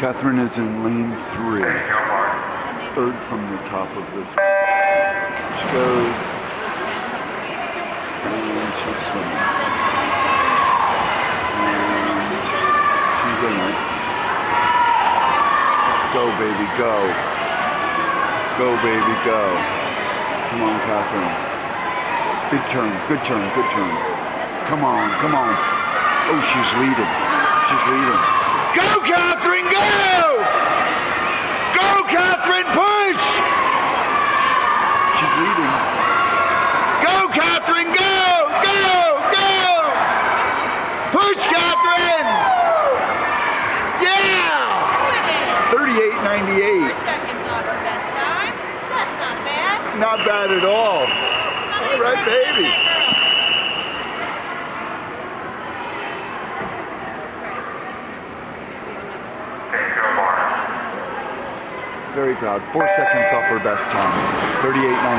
Catherine is in lane 3. Third from the top of this. She goes, and she's swimming. And she's in it. Go, baby, go. Go, baby, go. Come on, Catherine. Big turn, good turn, good turn. Come on, come on. Oh, she's leading. She's leading. Go, Catherine, go! Go, Catherine, push! She's leading. Go, Catherine, go! Go! Go! Push, Catherine! Yeah! 38.98. Second's not her best time. That's not bad. Not bad at all. All right, baby. Very proud. 4 seconds off her best time. 38.98.